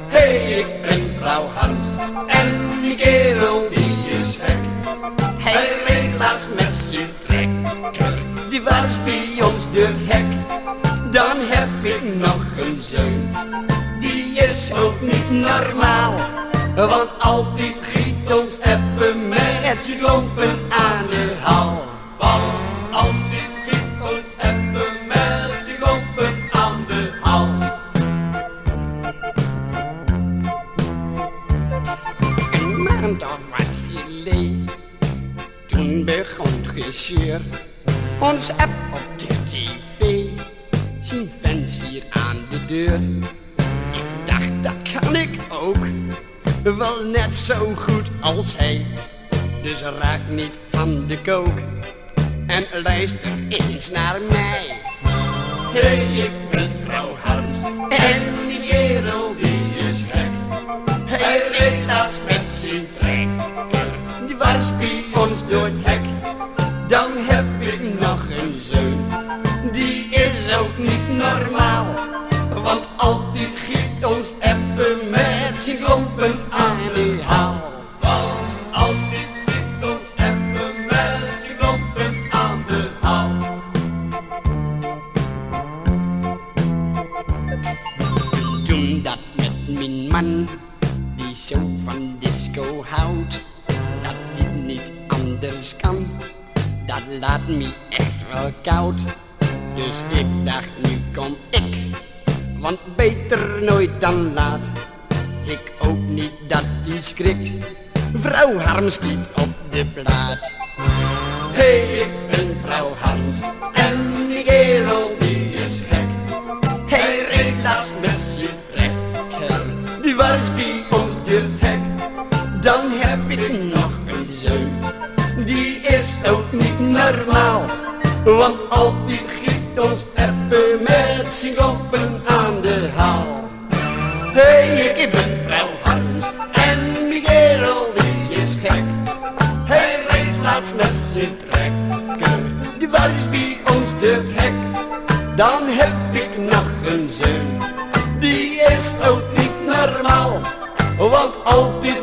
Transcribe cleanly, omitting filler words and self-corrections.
Hey, ik ben vrouw Harms en die kerel die is gek. Hij reed laatst met zijn trekker, die was bij ons door het hek. Dan heb ik nog een zoon, die is ook niet normaal. Want altijd giet ons appen met zijn klompen aan de hal. Want altijd giet ons appen met zijn klompen aan de hal. Een maand of wat geleden, toen begon gezeur. Ons app op de tv, zien fans hier aan de deur. Ik dacht, dat kan ik ook, wel net zo goed als hij. Dus raak niet van de kook en luister eens naar mij. Hey, ik ben vrouw Harms en die kerel die is gek. Hij reed laatst met zijn trekker, die was bij ons door het hek. Dan heb ik nog een zoon, die is ook niet normaal. Want altijd giet ons appen met zijn klompen aan de haal. Want altijd giet ons appen met zijn klompen aan de haal. Toen dat met mijn man, die zo van disco houdt, dat dit niet anders kan, dat laat me echt wel koud. Dus ik dacht, nu kom ik, want beter nooit dan laat. Ik ook niet dat die schrikt, vrouw Harms stiet op de plaat. Hey, ik ben vrouw Harms en die kerel die is gek. Hij reed laatst met zijn trekker, die was bij ons door het hek. Dan heb ik nog een zoon, die is ook niet normaal. Want altijd giet ons appen met zijn klompen aan de haal. Hey, ik ben vrouw Harms en die kerel die is gek. Hij reed laatst met zijn trekker, die was bij ons door het hek. Dan heb ik nog een zoon, die is ook niet normaal. Want altijd